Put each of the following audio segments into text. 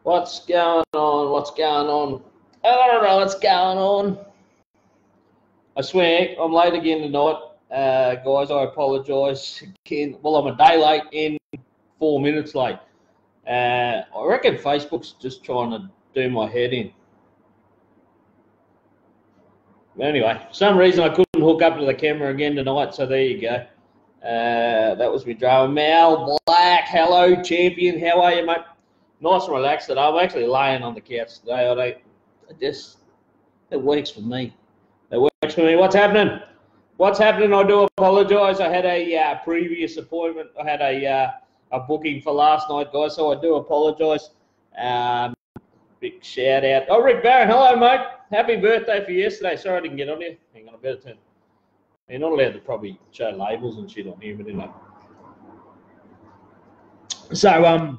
What's going on? What's going on? I don't know what's going on. I swear, I'm late again tonight. Guys, I apologise again. Well, I'm a day late and 4 minutes late. I reckon Facebook's just trying to do my head in. Anyway, for some reason I couldn't hook up to the camera again tonight, so there you go. That was me drama. Mal Black, hello, champion. How are you, mate? Nice and relaxed today. I'm actually laying on the couch today. It works for me. It works for me. What's happening? What's happening? I do apologise. I had a previous appointment. I had a booking for last night, guys, so I do apologise. Big shout out. Oh, Rick Barron, hello, mate. Happy birthday for yesterday. Sorry I didn't get on here. Hang on, I better turn. You're not allowed to probably show labels and shit on here, but anyway. So,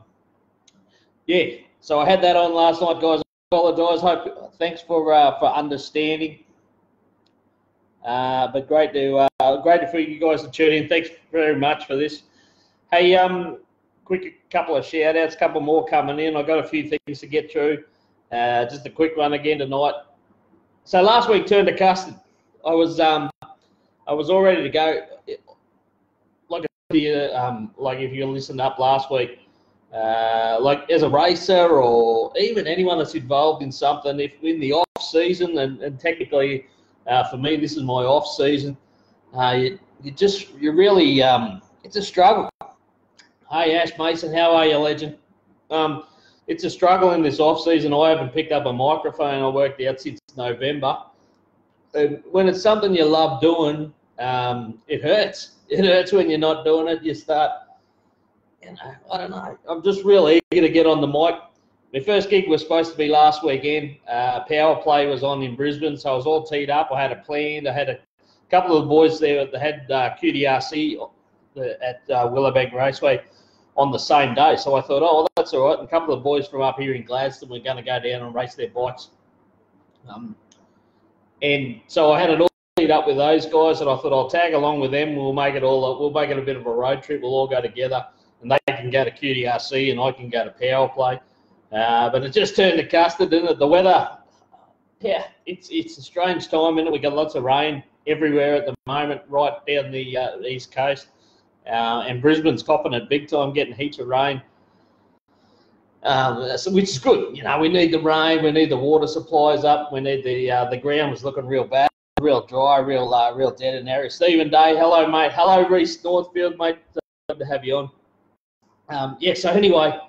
yeah. So I had that on last night, guys. I apologise. Thanks for understanding. But great for you guys to tune in. Thanks very much for this. Hey, quick couple of shout outs, couple more coming in. I got a few things to get through. Just a quick one again tonight. So last week turned to custard. I was all ready to go. Like if you listened up last week, like as a racer or even anyone that's involved in something, if in the off season and technically for me this is my off season, you really it's a struggle. Hey Ash Mason, how are you, legend? It's a struggle in this off season. I haven't picked up a microphone. I worked out since November. And when it's something you love doing, it hurts. It hurts when you're not doing it. You start, I don't know. I'm just really eager to get on the mic. My first gig was supposed to be last weekend. Power Play was on in Brisbane, so I was all teed up. I had it planned. I had a couple of the boys there that had QDRC at Willowbank Raceway on the same day. So I thought, oh, well, that's all right. And a couple of boys from up here in Gladstone were going to go down and race their bikes. And so I had it all teed up with those guys, and I thought I'll tag along with them. We'll make it a bit of a road trip. We'll all go together, and they can go to QDRC, and I can go to Power Play. But it just turned to custard, didn't it? The weather, yeah, it's a strange time, isn't it? We got lots of rain everywhere at the moment, right down the east coast, and Brisbane's copping it big time, getting heaps of rain. Which is good. We need the rain, we need the water supplies up, we need the ground was looking real bad, real dry, real dead in area. Stephen Day, hello mate. Hello Reese Northfield, mate. Good to have you on. Yeah, so anyway,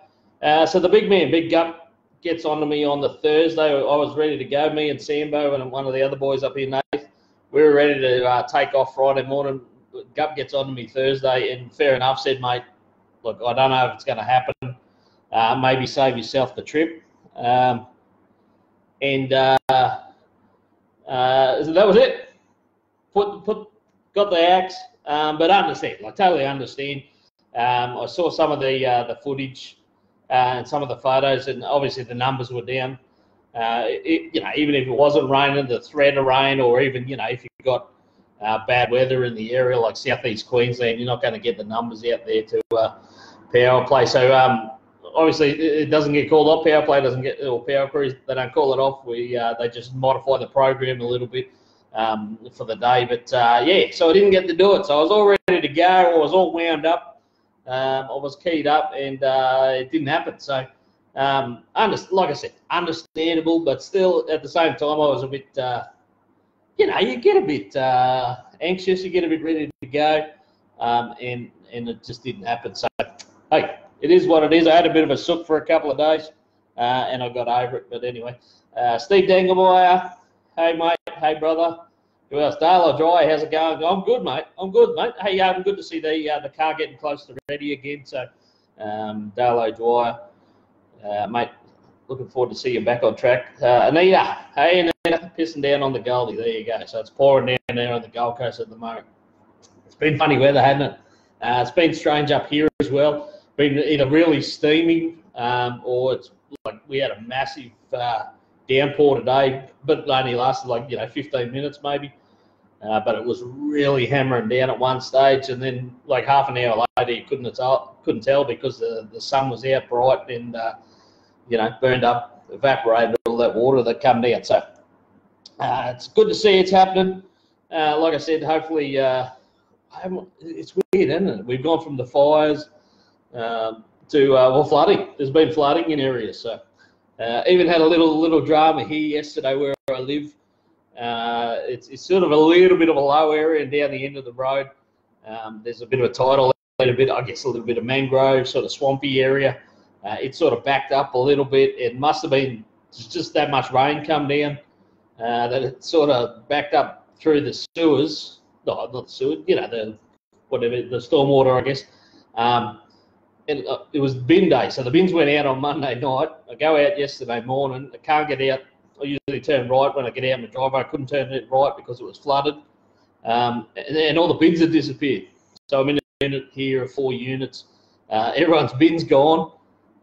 so the big man, Big Gup, gets onto me on the Thursday. I was ready to go. Me and Sambo and one of the other boys up here, Nate, we were ready to take off Friday morning. Gup gets onto me Thursday, and fair enough, said, mate, look, I don't know if it's going to happen. Maybe save yourself the trip. So that was it. Got the axe, but understand, totally understand. I saw some of the footage and some of the photos, and obviously the numbers were down. Even if it wasn't raining, the threat of rain, or even if you got bad weather in the area like southeast Queensland, you're not going to get the numbers out there to Power Play. So obviously it doesn't get called off. Power Play doesn't get, or Power Crews, they don't call it off. They just modify the program a little bit for the day. But yeah, so I didn't get to do it. So I was all ready to go. I was all wound up. I was keyed up, and it didn't happen. So like I said, understandable, but still at the same time I was a bit, you get a bit anxious, you get a bit ready to go, and it just didn't happen. So hey, it is what it is. I had a bit of a sook for a couple of days, and I got over it. But anyway, Steve Dangelmeyer, hey mate, hey brother. Who else? Dale Dry, how's it going? I'm good, mate. I'm good, mate. Hey, I'm good to see the car getting close to ready again. So, Dale O'Dwyer, mate, looking forward to see you back on track. Anita, hey Anita, pissing down on the Goldie. There you go. So it's pouring down there on the Gold Coast at the moment. It's been funny weather, hasn't it? It's been strange up here as well. Been either really steamy, or it's like we had a massive downpour today, but it only lasted 15 minutes maybe. But it was really hammering down at one stage, and then like half an hour later you couldn't tell because the sun was out bright, and burned up, evaporated all that water that come down. So it's good to see it's happening. Like I said, hopefully, it's weird, isn't it? We've gone from the fires to flooding. There's been flooding in areas. So even had a little drama here yesterday where I live. It's sort of a little bit of a low area and down the end of the road. There's a bit of a tidal, a little bit of mangrove, sort of swampy area. It sort of backed up a little bit. It must have been just that much rain come down that it sort of backed up through the sewers. No, not the sewers, the stormwater, I guess. And it was bin day, so the bins went out on Monday night. I go out yesterday morning. I can't get out. I usually turn right when I get out in the driveway. I couldn't turn it right because it was flooded. And all the bins had disappeared. So I'm in a unit here of 4 units. Everyone's bins gone.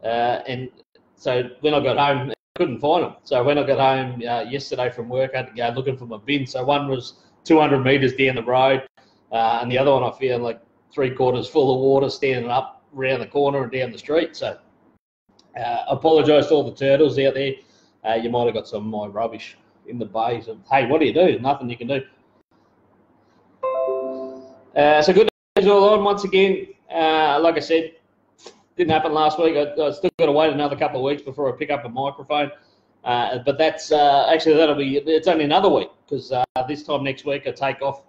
And so when I got home, I couldn't find them. So when I got home yesterday from work, I had to go looking for my bin. So one was 200 metres down the road, and the other one I found like 3/4 full of water standing up around the corner and down the street. So I apologise to all the turtles out there. You might have got some of my rubbish in the bay. So, hey, what do you do? Nothing you can do. So good days all on once again. Like I said, didn't happen last week. I still got to wait another couple of weeks before I pick up a microphone. But that's actually it's only another week because this time next week I take off.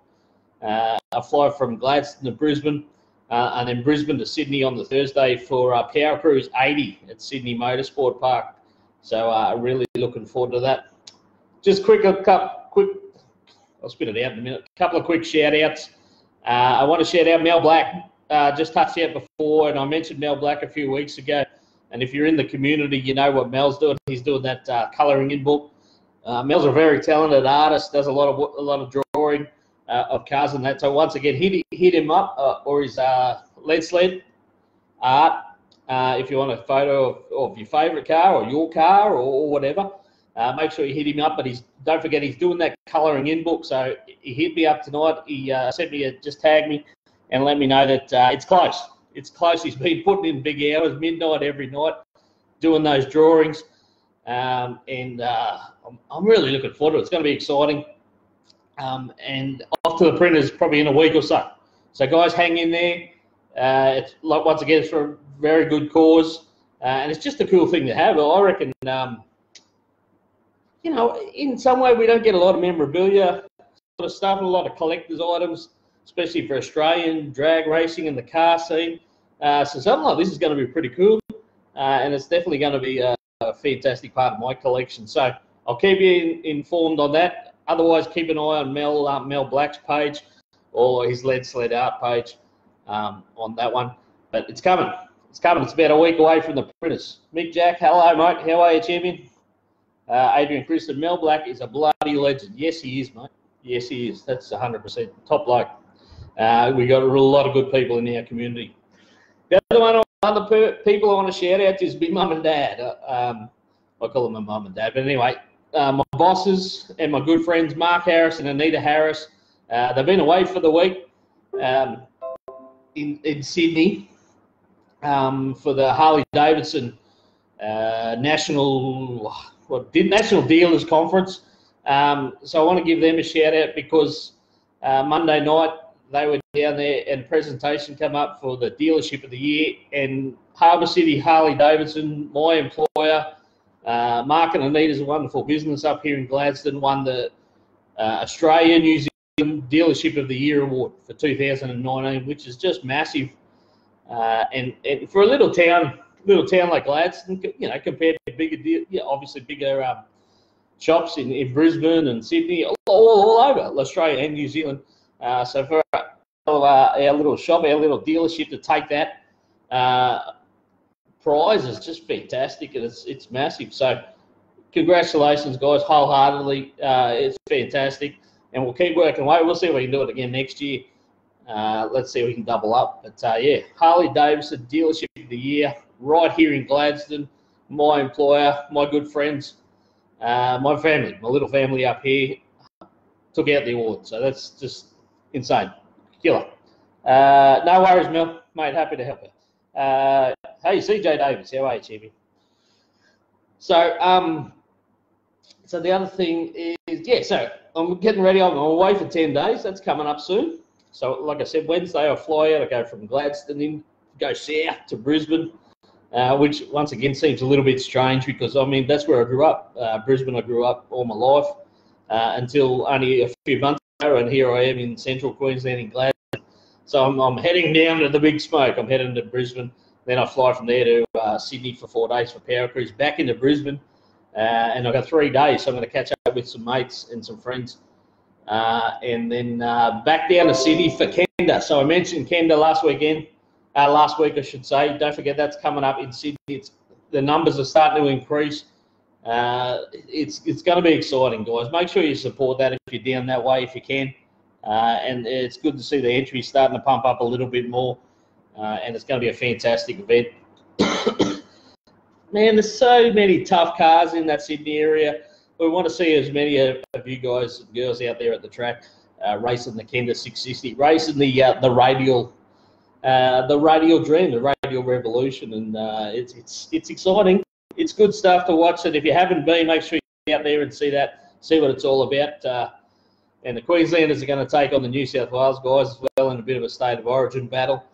I fly from Gladstone to Brisbane and then Brisbane to Sydney on the Thursday for Power Cruise 80 at Sydney Motorsport Park. So really looking forward to that. Just I'll spit it out in a minute. A couple of quick shout outs. I want to shout out Mel Black. Just touched out before, and I mentioned Mel Black a few weeks ago. And if you're in the community, you know what Mel's doing. He's doing that colouring in book. Mel's a very talented artist. Does a lot of drawing of cars and that. So once again, hit him up or his lead sled art. If you want a photo of your favourite car or your car or whatever, make sure you hit him up. But don't forget he's doing that colouring in book. So he hit me up tonight. He sent me just tagged me and let me know that it's close. It's close. He's been putting in big hours, midnight every night, doing those drawings. I'm really looking forward to it. It's going to be exciting. And off to the printers probably in a week or so. So guys, hang in there. It's once again, it's for a very good cause. And it's just a cool thing to have. I reckon, in some way we don't get a lot of memorabilia sort of stuff, a lot of collector's items, especially for Australian drag racing and the car scene. So something like this is going to be pretty cool, and it's definitely going to be a fantastic part of my collection. So I'll keep you informed on that. Otherwise, keep an eye on Mel Black's page or his Lead Sled Art page on that one. But it's coming. It's coming. It's about a week away from the printers. Mick Jack, hello, mate. How are you, champion? Adrian Christen, Mel Black is a bloody legend. Yes, he is, mate. Yes, he is. That's 100%. Top bloke. We got a lot of good people in our community. The other people I want to shout out to is my mum and dad. I call them my mum and dad, but anyway, my bosses and my good friends Mark Harris and Anita Harris. They've been away for the week in Sydney for the Harley Davidson National Dealers Conference. So I want to give them a shout out because Monday night they were down there and a presentation came up for the dealership of the year, and Harbour City Harley Davidson, my employer, Mark and Anita's a wonderful business up here in Gladstone, won the Australia New Zealand Dealership of the Year award for 2019, which is just massive. And for a little town like Gladstone, compared to bigger shops in Brisbane and Sydney, all over Australia and New Zealand. So for our little shop, our little dealership to take that prize is just fantastic, and it's massive. So congratulations, guys, wholeheartedly. It's fantastic, and we'll keep working away. We'll see if we can do it again next year. Let's see if we can double up. But yeah, Harley Davidson Dealership of the Year, right here in Gladstone. My employer, my good friends, my family, my little family up here, took out the award. So that's just insane. Killer. No worries, Mel. Mate, happy to help you. Hey, CJ Davis, how are you, champion? So, so the other thing is, yeah, so I'm getting ready. I'm away for 10 days. That's coming up soon. So, like I said, Wednesday I fly out. I go from Gladstone in, go south to Brisbane, which once again seems a little bit strange because, I mean, that's where I grew up. Brisbane, I grew up all my life until only a few months ago, and here I am in central Queensland in Gladstone. So I'm heading down to the big smoke. I'm heading to Brisbane. Then I fly from there to Sydney for 4 days for Power Cruise, back into Brisbane. And I've got 3 days, so I'm going to catch up with some mates and some friends. And then back down to Sydney for Kenda. So I mentioned Kenda last week, I should say. Don't forget that's coming up in Sydney. The numbers are starting to increase. It's going to be exciting, guys. Make sure you support that if you're down that way, if you can. And it's good to see the entries starting to pump up a little bit more. And it's going to be a fantastic event. Man, there's so many tough cars in that Sydney area. We want to see as many of you guys and girls out there at the track racing the Kenda 660, racing the radial dream, the radial revolution, and it's exciting. It's good stuff to watch. And if you haven't been, make sure you get out there and see what it's all about. And the Queenslanders are going to take on the New South Wales guys as well in a bit of a state of origin battle,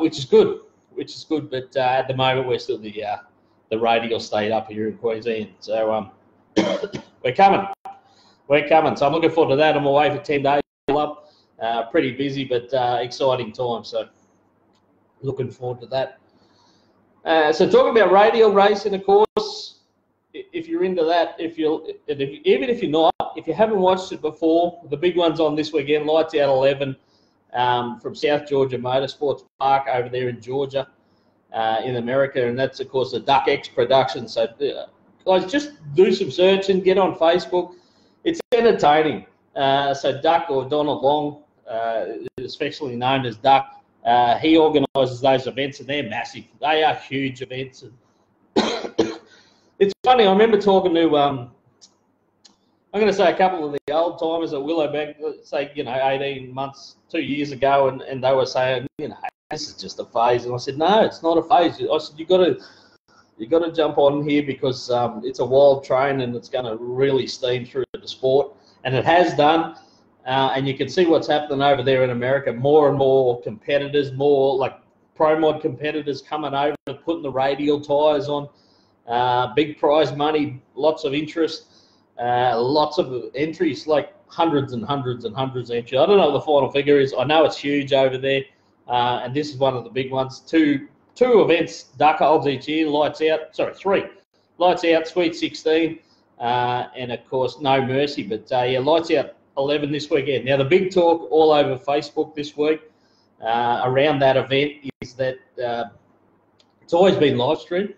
which is good. But at the moment, we're still the radial state up here in Queensland. So we're coming. So I'm looking forward to that. I'm away for 10 days. Pretty busy, but exciting time. So looking forward to that. So talking about radial racing, of course, if you're into that, even if you're not, if you haven't watched it before, the big one's on this weekend, Lights Out 11 from South Georgia Motorsports Park over there in Georgia. In America, and that's of course the Duck X production. So guys, just do some searching, get on Facebook. It's entertaining. So Duck, or Donald Long, especially known as Duck, he organises those events, and they're massive. They are huge events. And it's funny, I remember talking to I'm going to say a couple of the old timers at Willowbank, say 18 months, 2 years ago, and they were saying, this is just a phase. And I said, no, it's not a phase. I said, you got to jump on here because it's a wild train and it's going to really steam through the sport. And it has done. And you can see what's happening over there in America. More and more competitors, more like pro mod competitors coming over and putting the radial tyres on. Big prize money, lots of interest, lots of entries, like hundreds and hundreds and hundreds of entries. I don't know what the final figure is. I know it's huge over there. And this is one of the big ones. Two events, Duck holds each year, three. Lights Out, Sweet 16, and of course, No Mercy. But yeah, Lights Out 11 this weekend. Now, the big talk all over Facebook this week around that event is that it's always been live streamed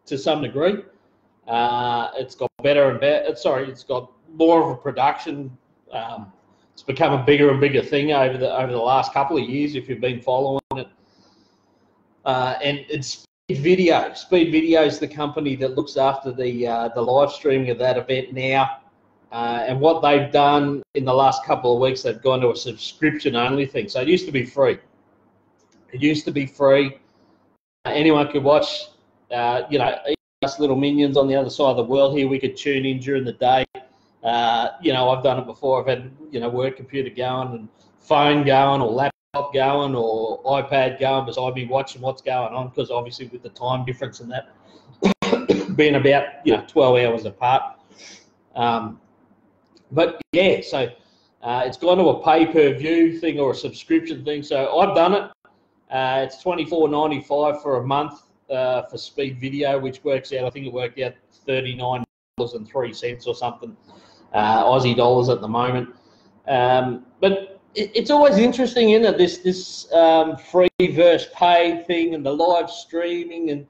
to some degree. It's got better and better. It's got more of a production. It's become a bigger and bigger thing over the last couple of years if you've been following it. And it's Speed Video is the company that looks after the live streaming of that event now. And what they've done in the last couple of weeks, they've gone to a subscription-only thing. So it used to be free. Anyone could watch, us little minions on the other side of the world here. We could tune in during the day. I've done it before. I've had, work computer going and phone going or laptop going or iPad going beside me watching what's going on, because obviously with the time difference and that being about, 12 hours apart. But yeah, so it's gone to a pay-per-view thing or a subscription thing. So I've done it. It's $24.95 for a month for Speed Video, which works out, I think it worked out $39.03 or something. Aussie dollars at the moment, but it's always interesting, isn't it? This free versus pay thing and the live streaming and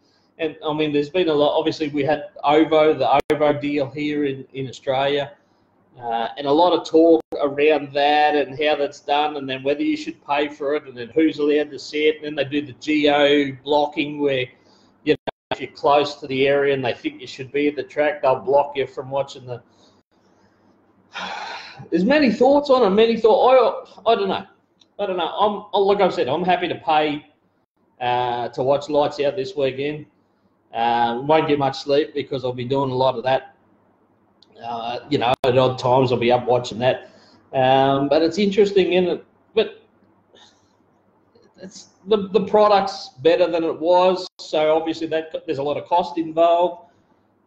I mean, there's been a lot. Obviously, we had the OVO deal here in Australia, and a lot of talk around that and how that's done, and then whether you should pay for it, and then who's allowed to see it. And then they do the geo blocking where, if you're close to the area and they think you should be at the track, they'll block you from watching the. There's many thoughts on it. I don't know. Like I said, I'm happy to pay to watch Lights Out this weekend. Won't get much sleep because I'll be doing a lot of that. You know, at odd times I'll be up watching that. But it's interesting, isn't it? But it's the product's better than it was, so obviously there's a lot of cost involved.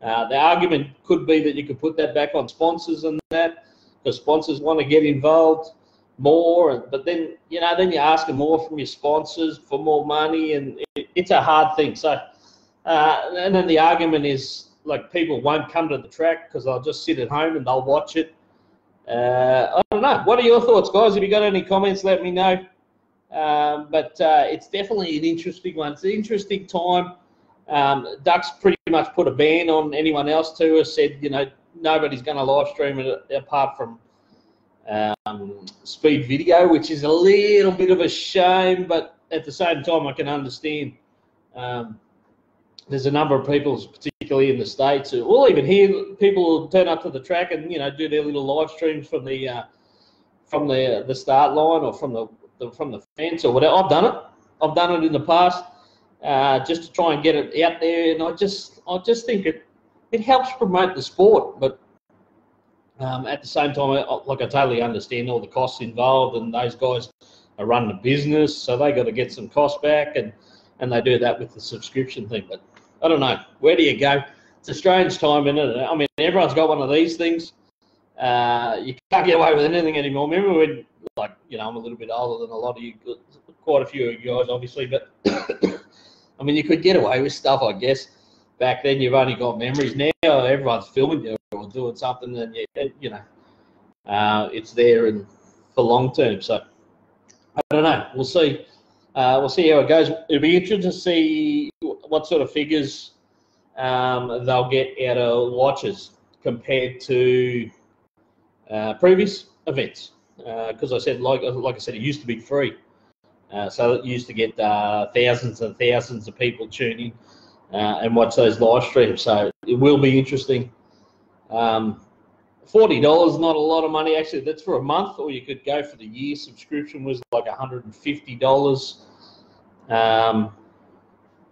The argument could be that you could put that back on sponsors and that, because sponsors want to get involved more, but then you're asking more from your sponsors for more money, and it's a hard thing. So, and then the argument is like people won't come to the track because they'll just sit at home and they'll watch it. I don't know. What are your thoughts, guys? If you got any comments, let me know. But it's definitely an interesting one. It's an interesting time. Ducks pretty much put a ban on anyone else too. Has said, you know, nobody's going to live stream it apart from Speed Video, which is a little bit of a shame, but at the same time I can understand. There's a number of people, particularly in the States, who will even hear people will turn up to the track and, you know, do their little live streams from the start line or from the fence or whatever. I've done it. I've done it in the past, just to try and get it out there, and I just think it helps promote the sport, but at the same time, like, I totally understand all the costs involved, and those guys are running a business, so they got to get some costs back, and they do that with the subscription thing. But I don't know, where do you go? It's a strange time, isn't it? I mean, everyone's got one of these things. You can't get away with anything anymore. Remember when, like, you know, I'm a little bit older than a lot of you, quite a few of you guys, obviously, but I mean, you could get away with stuff, I guess. Back then, you've only got memories. Now, everyone's filming you or doing something, and you know, it's there and for long term. So I don't know. We'll see. We'll see how it goes. It'll be interesting to see what sort of figures they'll get out of watches compared to previous events. Because I said, like I said, it used to be free. So it used to get thousands and thousands of people tune in and watch those live streams. So it will be interesting. $40 not a lot of money, actually. That's for a month, or you could go for the year. Subscription was like $150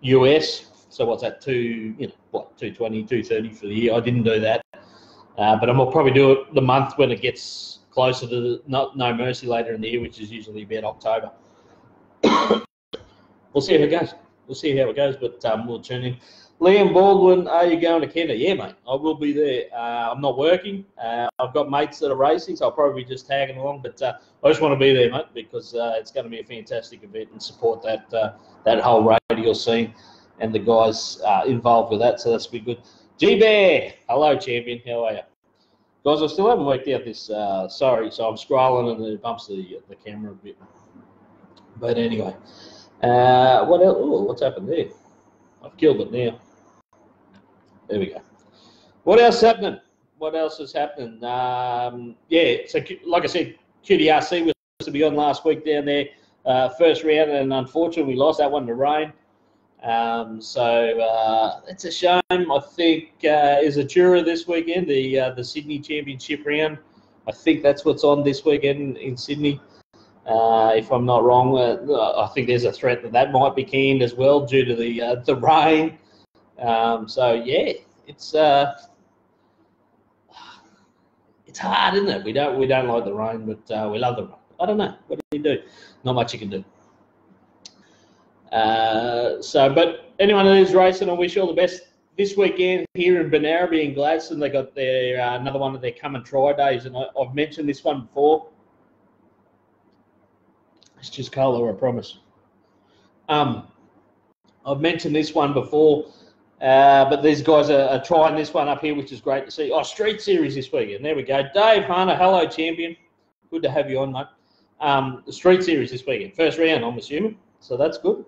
US. So what's that? $220, $230 for the year. I didn't do that, but I'm gonna probably do it the month when it gets closer to No Mercy later in the year, which is usually about October. We'll see how it goes. We'll see how it goes, but we'll tune in. Liam Baldwin, are you going to Canada? Yeah, mate, I will be there. I'm not working. I've got mates that are racing, so I'll probably be just tagging along. But I just want to be there, mate, because it's going to be a fantastic event and support that whole radial scene and the guys involved with that. So that's be good. G-Bear, hello, champion. How are you? Guys, I still haven't worked out this. Sorry, so I'm scrolling and it bumps the camera a bit. But anyway, what else? Ooh, what's happened there? I've killed it now. There we go. What else is happening? What else is happening? Yeah, so like I said, QDRC was supposed to be on last week down there, first round, and unfortunately we lost that one to rain. So it's a shame. I think is Atura this weekend, the Sydney Championship round. I think that's what's on this weekend in Sydney. If I'm not wrong, I think there's a threat that might be canned as well due to the rain. So yeah, it's hard, isn't it? We don't like the rain, but we love the rain. I don't know. What do you do? Not much you can do. But anyone who is racing, I wish you all the best this weekend here in Benaraby in Gladstone. They got their another one of their come and try days, and I've mentioned this one before. It's just cola, I promise. I've mentioned this one before, but these guys are trying this one up here, which is great to see. Oh, Street Series this weekend. There we go. Dave Hunter, hello, champion. Good to have you on, mate. The Street Series this weekend. First round, I'm assuming. So that's good.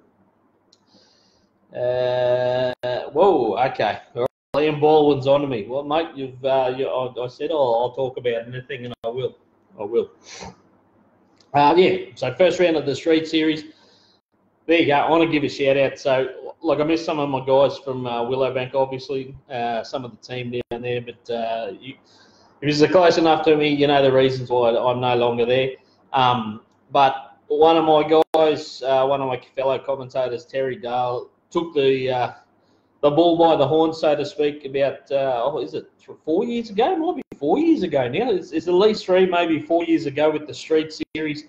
Whoa, okay. All right. Liam Baldwin's on to me. Well, mate, I said I'll talk about anything, and I will. Yeah, so first round of the Street Series. There you go. I want to give a shout out. So, like, I missed some of my guys from Willowbank, obviously, some of the team down there. But if you're close enough to me, you know the reasons why I'm no longer there. But one of my guys, one of my fellow commentators, Terry Dale, took the the bull by the horn, so to speak, about, is it 4 years ago? It might be 4 years ago now. It's at least 3, maybe 4 years ago with the Street Series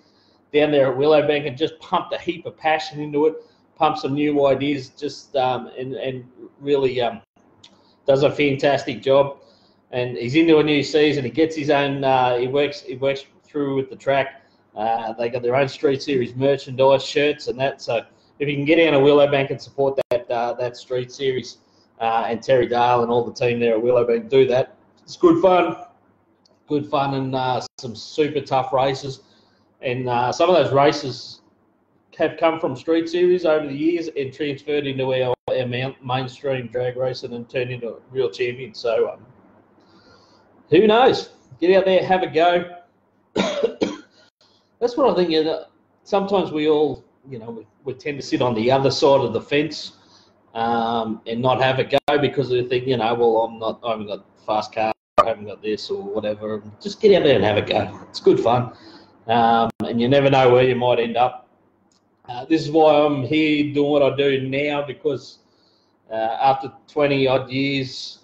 down there at Willowbank, and just pumped a heap of passion into it, pumped some new ideas, just and really does a fantastic job. And he's into a new season. He gets his own. He works through with the track. They got their own Street Series merchandise, shirts, and that. So if you can get down to Willowbank and support that Street Series, and Terry Dale and all the team there at Willowbank, do that. It's good fun, and some super tough races. And some of those races have come from Street Series over the years and transferred into our mainstream drag racing and turned into real champions. So who knows? Get out there, have a go. That's what I think. Sometimes we all, we tend to sit on the other side of the fence and not have a go because we think, well, I haven't got a fast car, I haven't got this or whatever. Just get out there and have a go. It's good fun. And you never know where you might end up. This is why I'm here doing what I do now, because after 20 odd years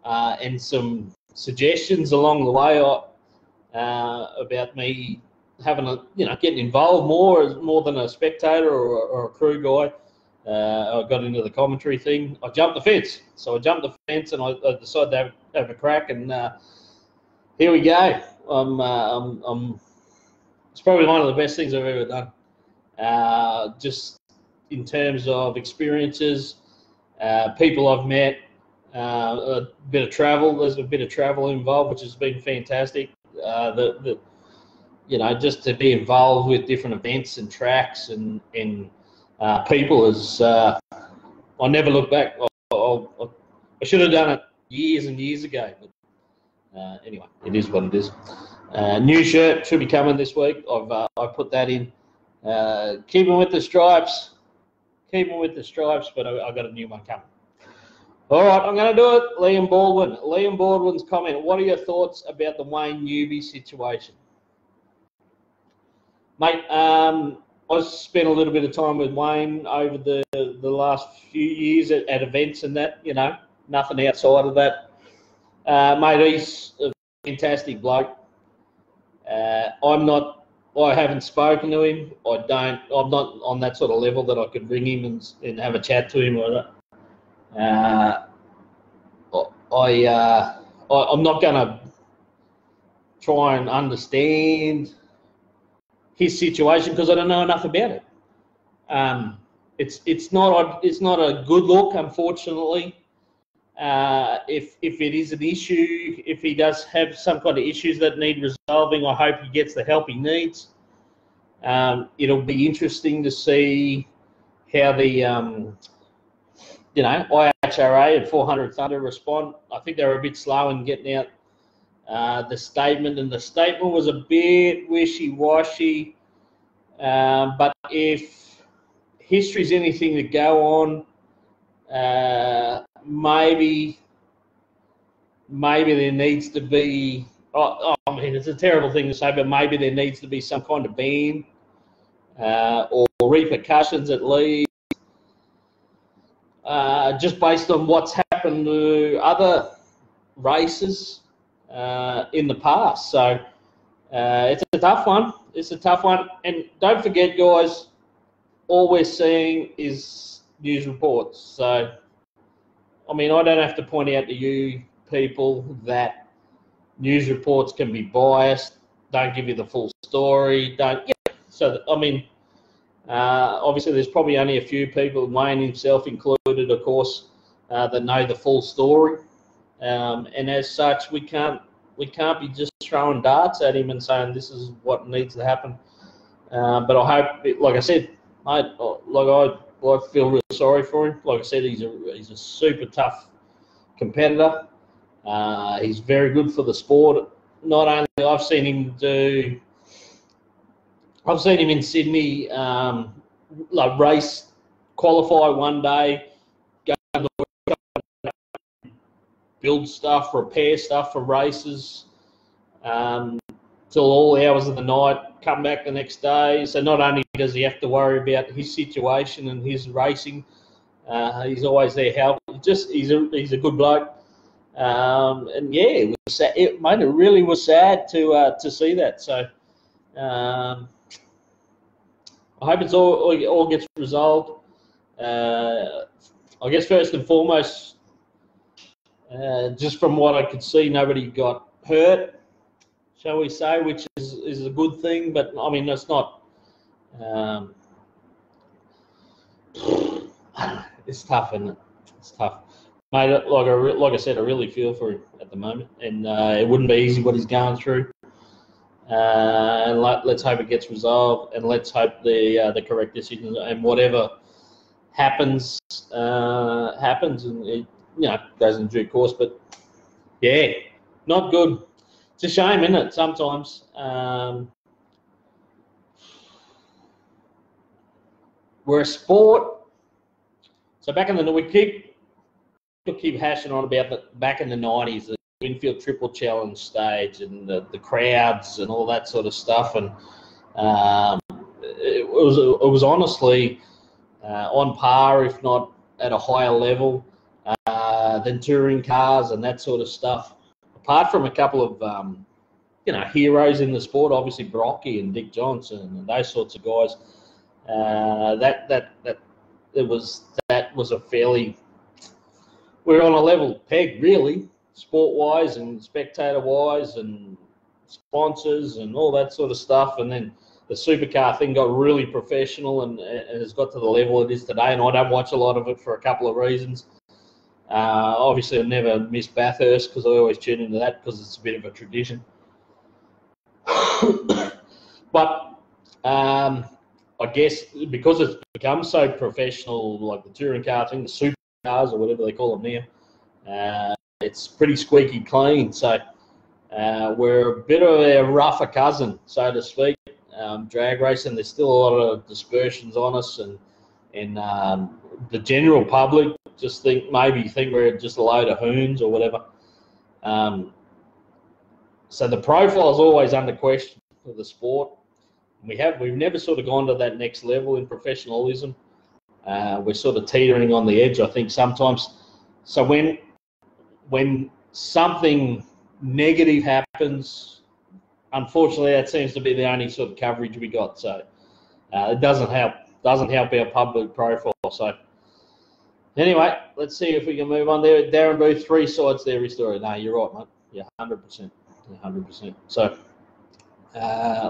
and some suggestions along the way about me having getting involved more than a spectator or a crew guy, I got into the commentary thing. I jumped the fence. So I jumped the fence and I decided to have a crack, and here we go. It's probably one of the best things I've ever done. Just in terms of experiences, people I've met, a bit of travel. There's a bit of travel involved, which has been fantastic. Just to be involved with different events and tracks and people is. I never look back. I should have done it years and years ago, but anyway, it is what it is. New shirt should be coming this week. I put that in. Keeping with the stripes, but I got a new one coming. All right, I'm going to do it. Liam Baldwin. Liam Baldwin's comment. What are your thoughts about the Wayne Newby situation? Mate, I spent a little bit of time with Wayne over the last few years at events and that, nothing outside of that. Mate, he's a fantastic bloke. I haven't spoken to him. I'm not on that sort of level that I could ring him and have a chat to him. I'm not going to try and understand his situation because I don't know enough about it. It's not a good look, unfortunately. If it is an issue, if he does have some kind of issues that need resolving, I hope he gets the help he needs. It'll be interesting to see how the IHRA and 400 Thunder respond. I think they were a bit slow in getting out the statement, and the statement was a bit wishy-washy. But if history's anything to go on, maybe there needs to be. I mean, it's a terrible thing to say, but maybe there needs to be some kind of ban or repercussions at least, just based on what's happened to other races in the past. So it's a tough one. And don't forget, guys, all we're seeing is news reports. So, I mean, I don't have to point out to you people that news reports can be biased, don't give you the full story, So, I mean, obviously there's probably only a few people, Wayne himself included, of course, that know the full story. And as such, we can't be just throwing darts at him and saying this is what needs to happen. But I hope, like I said, mate, I feel real sorry for him. Like I said, he's a super tough competitor. He's very good for the sport. Not only I've seen him in Sydney, race, qualify one day, go to the build stuff, repair stuff for races, till all hours of the night, come back the next day. So not only does he have to worry about his situation and his racing, He's always there helping. He's a good bloke. And yeah, it was sad. It really was sad to see that. So I hope it's all gets resolved. I guess first and foremost, just from what I could see, nobody got hurt, shall we say, which is a good thing. But I mean, that's not. It's tough, isn't it? It's tough, mate. Like I said, I really feel for him at the moment, and it wouldn't be easy what he's going through. And let's hope it gets resolved, and let's hope the correct decision and whatever happens happens, and it goes in due course. But yeah, not good. It's a shame, isn't it? Sometimes. We're a sport. So back in we keep hashing on about back in the 90s, the Winfield Triple Challenge stage and the crowds and all that sort of stuff, and it was honestly on par, if not at a higher level than touring cars and that sort of stuff. Apart from a couple of heroes in the sport, obviously Brocky and Dick Johnson and those sorts of guys. That was a fairly, we're on a level peg really, sport-wise and spectator-wise and sponsors and all that sort of stuff. And then the supercar thing got really professional and has got to the level it is today. And I don't watch a lot of it for a couple of reasons. Obviously, I never miss Bathurst because I always tune into that because it's a bit of a tradition. But I guess because it's become so professional, like the touring car thing, the supercars or whatever they call them now, it's pretty squeaky clean. So we're a bit of a rougher cousin, so to speak. Drag racing, there's still a lot of dispersions on us, and the general public just think we're just a load of hoons or whatever. So the profile is always under question for the sport. We've never sort of gone to that next level in professionalism. We're sort of teetering on the edge, I think, sometimes. So when something negative happens, unfortunately, that seems to be the only sort of coverage we got. So it doesn't help our public profile. So anyway, let's see if we can move on there. Darren Booth, 3 sides to every story. No, you're right, mate. Yeah, 100%. 100%. So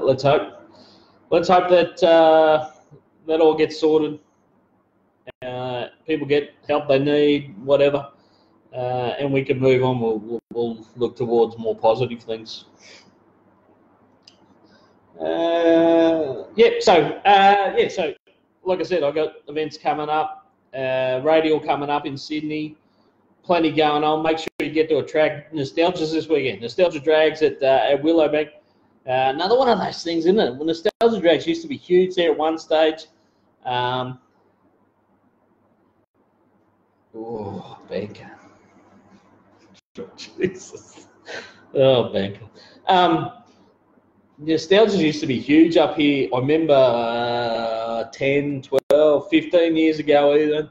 let's hope. Let's hope that that all gets sorted. People get help they need, whatever, and we can move on. We'll look towards more positive things. So like I said, I got events coming up, radial coming up in Sydney, plenty going on. Make sure you get to a track. Nostalgia's this weekend. Nostalgia Drags at Willowbank. Another one of those things, isn't it? When Nostalgia Drags used to be huge there at one stage. Banker. Jesus. Oh, Banker. Nostalgia used to be huge up here. I remember 10, 12, 15 years ago even.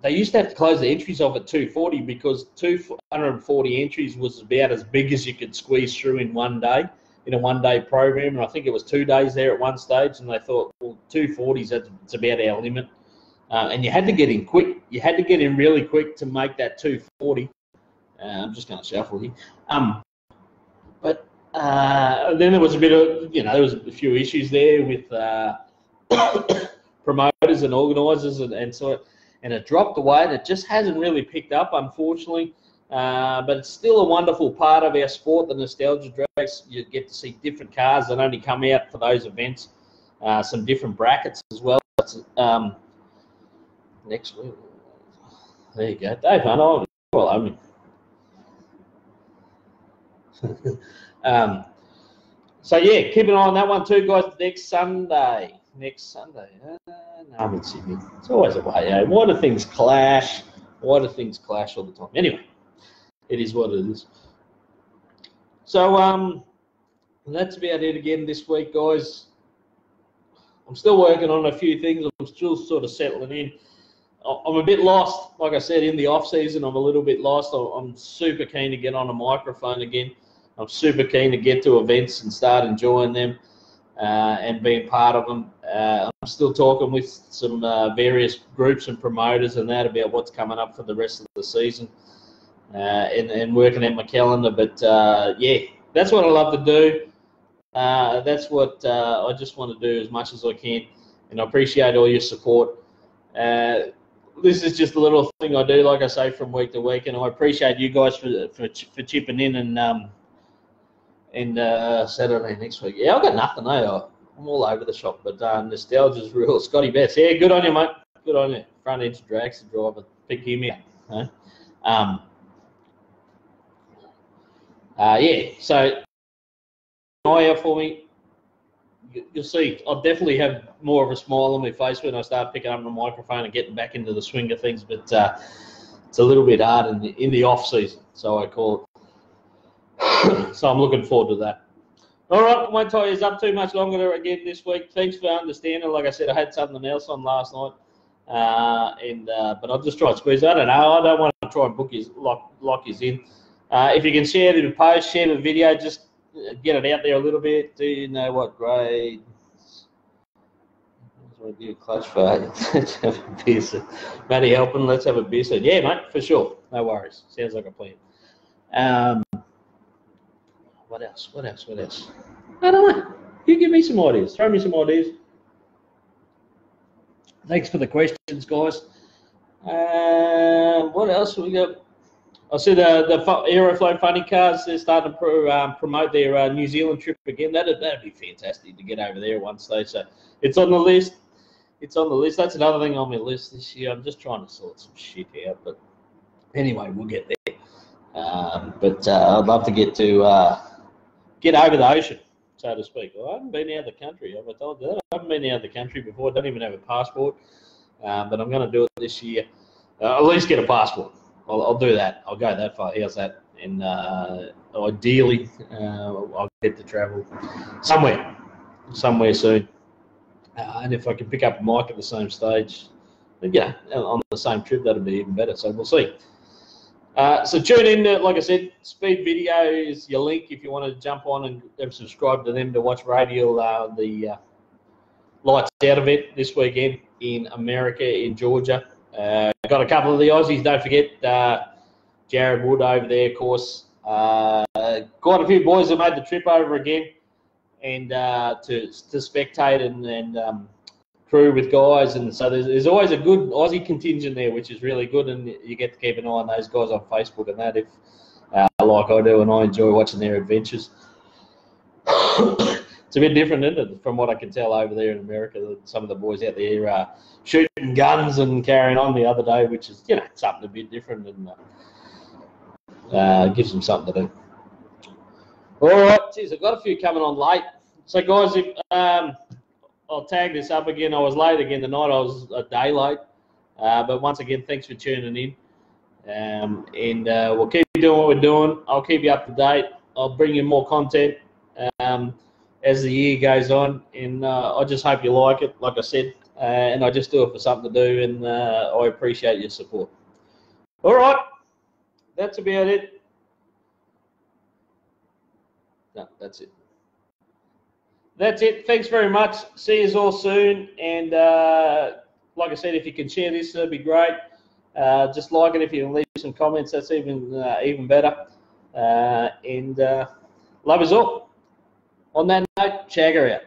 They used to have to close the entries off at 240 because 240 entries was about as big as you could squeeze through in one day, in a one-day program. And I think it was 2 days there at one stage, and they thought, well, 240s, that's about our limit. And you had to get in quick. You had to get in really quick to make that 240. I'm just going to shuffle here. But then there was a bit of, there was a few issues there with promoters and organisers and so. And it dropped away, and it just hasn't really picked up, unfortunately. But it's still a wonderful part of our sport, the Nostalgia Drags. You get to see different cars that only come out for those events, some different brackets as well. Next week. There you go. Dave, well, I mean. So, yeah, keep an eye on that one too, guys, next Sunday. No, I'm in Sydney. It's always a way. Why do things clash? Why do things clash all the time? Anyway, it is what it is. So that's about it again this week, guys. I'm still working on a few things. I'm still sort of settling in. I'm a bit lost. Like I said, in the off season, I'm a little bit lost. I'm super keen to get on a microphone again. I'm super keen to get to events and start enjoying them and being part of them. I'm still talking with some various groups and promoters and that about what's coming up for the rest of the season and working out my calendar. But yeah, that's what I love to do. That's what I just want to do as much as I can, and I appreciate all your support. This is just a little thing I do, like I say, from week to week, and I appreciate you guys for chipping in and Saturday next week. Yeah, I've got nothing, I'm all over the shop, but nostalgia's real. Scotty Betts, yeah, good on you, mate. Good on you. Front edge drags the driver. Pick him out. Yeah, so eye out for me. You'll see, I'll definitely have more of a smile on my face when I start picking up the microphone and getting back into the swing of things, but it's a little bit hard in the off season, so I call it. So I'm looking forward to that. All right, I won't tie you up too much longer again this week. Thanks for understanding. Like I said, I had something else on last night, but I'll just try to squeeze. I don't know. I don't want to try and lock you in. If you can share the post, share the video, just get it out there a little bit. Do you know what grade? Let's do a clutch failure. Let's have a beer. Matty helping. Let's have a beer. Yeah, mate, for sure. No worries. Sounds like a plan. What else? I don't know. You give me some ideas. Throw me some ideas. Thanks for the questions, guys. What else we got? I see the Aeroflow Funny Cars, they're starting to promote their New Zealand trip again. That'd be fantastic to get over there one stage. So it's on the list. That's another thing on my list this year. I'm just trying to sort some shit out. But anyway, we'll get there. But I'd love to get over the ocean, so to speak. Well, I haven't been out of the country. Have I told you that? I haven't been out of the country before. I don't even have a passport. But I'm going to do it this year. At least get a passport. I'll do that. I'll go that far. How's that? And ideally, I'll get to travel somewhere soon. And if I can pick up a mic at the same stage, yeah, on the same trip, that'll be even better. So we'll see. So tune in. Like I said, Speed Video is your link if you want to jump on and subscribe to them to watch Radio the Lights Out event this weekend in America, in Georgia. Got a couple of the Aussies, don't forget, Jared Wood over there, of course. Quite a few boys have made the trip over again and to spectate and crew with guys. And so there's always a good Aussie contingent there, which is really good. And you get to keep an eye on those guys on Facebook and that, if like I do, and I enjoy watching their adventures. It's a bit different, isn't it, from what I can tell over there in America. Some of the boys out there shooting guns and carrying on the other day, which is, something a bit different and gives them something to do. All right, geez, I've got a few coming on late. So, guys, if I'll tag this up again. I was late again tonight. I was a day late. But once again, thanks for tuning in. And we'll keep doing what we're doing. I'll keep you up to date. I'll bring you more content as the year goes on, and I just hope you like it, like I said, and I just do it for something to do, and I appreciate your support. All right, that's about it. No, that's it. That's it. Thanks very much. See you all soon, and like I said, if you can share this, that'd be great. Just like it. If you can leave some comments, that's even better. And love us all. On that note, Shagga out.